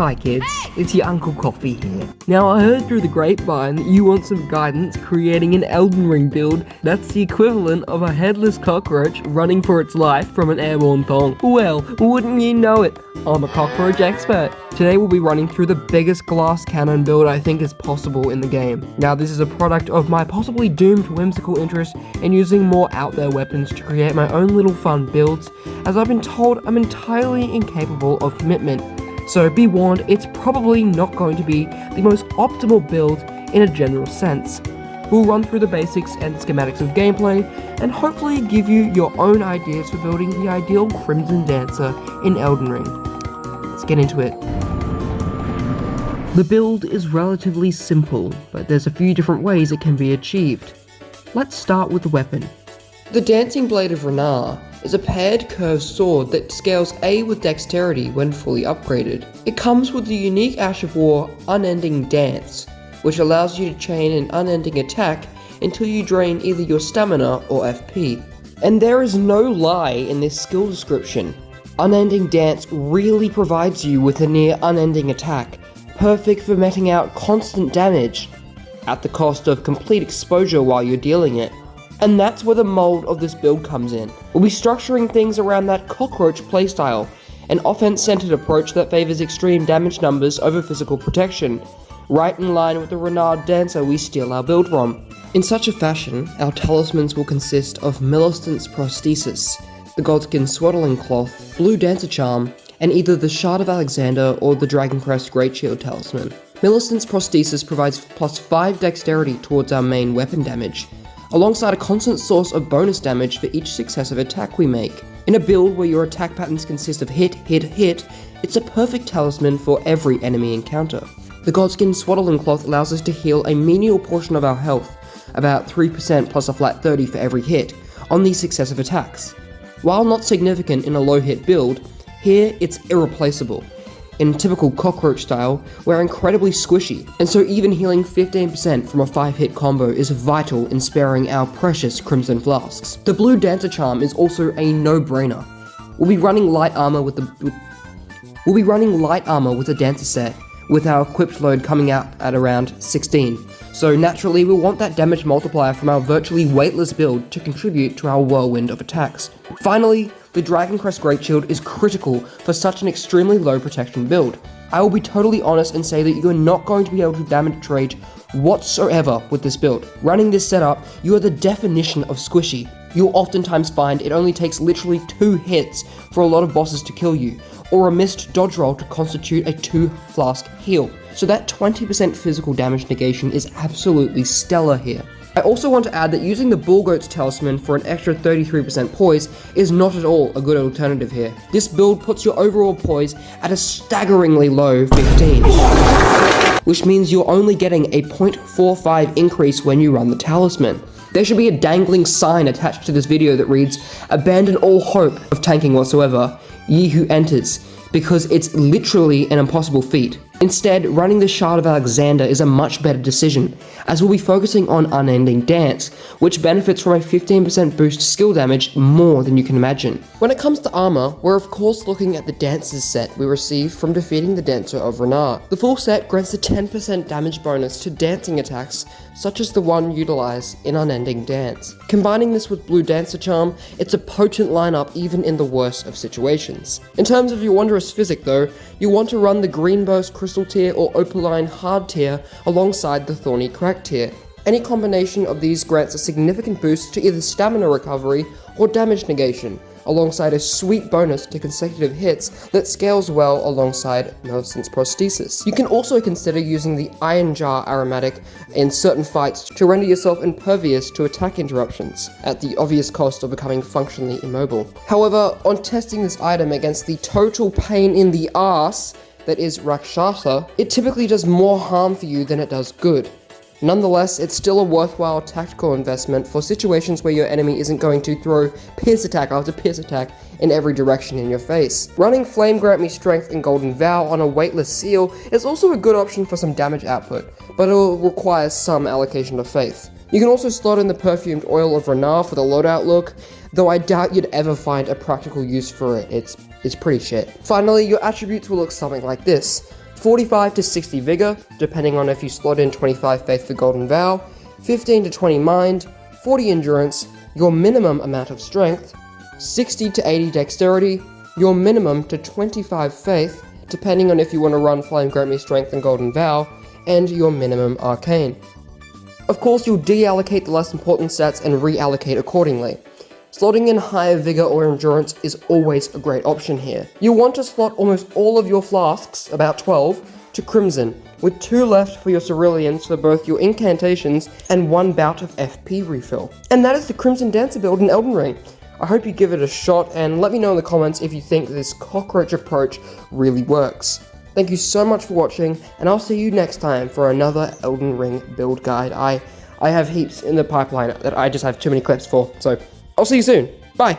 Hi kids, it's your Uncle Coffee here. Now I heard through the grapevine that you want some guidance creating an Elden Ring build that's the equivalent of a headless cockroach running for its life from an airborne thong. Well, wouldn't you know it, I'm a cockroach expert. Today we'll be running through the biggest glass cannon build I think is possible in the game. Now this is a product of my possibly doomed whimsical interest in using more out there weapons to create my own little fun builds, as I've been told I'm entirely incapable of commitment. So be warned, it's probably not going to be the most optimal build in a general sense. We'll run through the basics and schematics of gameplay, and hopefully give you your own ideas for building the ideal Crimson Dancer in Elden Ring. Let's get into it. The build is relatively simple, but there's a few different ways it can be achieved. Let's start with the weapon. The Dancing Blade of Ranah is a paired curved sword that scales A with dexterity when fully upgraded. It comes with the unique Ash of War Unending Dance, which allows you to chain an unending attack until you drain either your stamina or FP. And there is no lie in this skill description. Unending Dance really provides you with a near unending attack, perfect for meting out constant damage, at the cost of complete exposure while you're dealing it. And that's where the mold of this build comes in. We'll be structuring things around that cockroach playstyle, an offense-centered approach that favors extreme damage numbers over physical protection, right in line with the Ranah Dancer we steal our build from. In such a fashion, our talismans will consist of Millicent's Prosthesis, the Godskin Swaddling Cloth, Blue Dancer Charm, and either the Shard of Alexander or the Dragon Crest Great Shield Talisman. Millicent's Prosthesis provides plus 5 dexterity towards our main weapon damage, alongside a constant source of bonus damage for each successive attack we make. In a build where your attack patterns consist of hit, hit, hit, it's a perfect talisman for every enemy encounter. The Godskin Swaddling Cloth allows us to heal a menial portion of our health, about 3% plus a flat 30 for every hit, on these successive attacks. While not significant in a low hit build, here it's irreplaceable. In typical cockroach style, we're incredibly squishy, and so even healing 15% from a 5-hit combo is vital in sparing our precious Crimson Flasks. The Blue Dancer Charm is also a no-brainer. We'll be running light armor with the Dancer set, with our equipped load coming out at around 16. So naturally we'll want that damage multiplier from our virtually weightless build to contribute to our whirlwind of attacks. Finally, the Dragon Crest Great Shield is critical for such an extremely low protection build. I will be totally honest and say that you are not going to be able to damage rage whatsoever with this build. Running this setup, you are the definition of squishy. You'll oftentimes find it only takes literally 2 hits for a lot of bosses to kill you, or a missed dodge roll to constitute a 2-flask heal. So that 20% physical damage negation is absolutely stellar here. I also want to add that using the Bullgoat's Talisman for an extra 33% poise is not at all a good alternative here. This build puts your overall poise at a staggeringly low 15, which means you're only getting a 0.45 increase when you run the Talisman. There should be a dangling sign attached to this video that reads, "Abandon all hope of tanking whatsoever, ye who enters," because it's literally an impossible feat. Instead, running the Shard of Alexander is a much better decision, as we'll be focusing on Unending Dance, which benefits from a 15% boost skill damage more than you can imagine. When it comes to armor, we're of course looking at the Dancer's set we received from defeating the Dancer of Ranah. The full set grants a 10% damage bonus to dancing attacks, such as the one utilized in Unending Dance. Combining this with Blue Dancer Charm, it's a potent lineup even in the worst of situations. In terms of your Wondrous Physic though, you'll want to run the Green Burst Crystal tier or Opaline Hard tier alongside the Thorny Crack tier. Any combination of these grants a significant boost to either stamina recovery or damage negation, alongside a sweet bonus to consecutive hits that scales well alongside Millicent's Prosthesis. You can also consider using the Iron Jar aromatic in certain fights to render yourself impervious to attack interruptions, at the obvious cost of becoming functionally immobile. However, on testing this item against the total pain in the ass that is Rakshasa, it typically does more harm for you than it does good. Nonetheless, it's still a worthwhile tactical investment for situations where your enemy isn't going to throw pierce attack after pierce attack in every direction in your face. Running Flame Grant Me Strength and Golden Vow on a weightless seal is also a good option for some damage output, but it will require some allocation of faith. You can also slot in the Perfumed Oil of Ranah for the loadout look, though I doubt you'd ever find a practical use for it. It's is pretty shit. Finally, your attributes will look something like this. 45 to 60 Vigor, depending on if you slot in 25 Faith for Golden Vow, 15 to 20 Mind, 40 Endurance, your minimum amount of Strength, 60 to 80 Dexterity, your minimum to 25 Faith, depending on if you want to run Flame Grant Me Strength and Golden Vow, and your minimum Arcane. Of course, you'll deallocate the less important stats and reallocate accordingly. Slotting in higher Vigor or Endurance is always a great option here. You'll want to slot almost all of your flasks, about 12, to Crimson, with 2 left for your Ceruleans for both your incantations and 1 bout of FP refill. And that is the Crimson Dancer build in Elden Ring. I hope you give it a shot and let me know in the comments if you think this cockroach approach really works. Thank you so much for watching, and I'll see you next time for another Elden Ring build guide. I have heaps in the pipeline that I just have too many clips for, so I'll see you soon. Bye!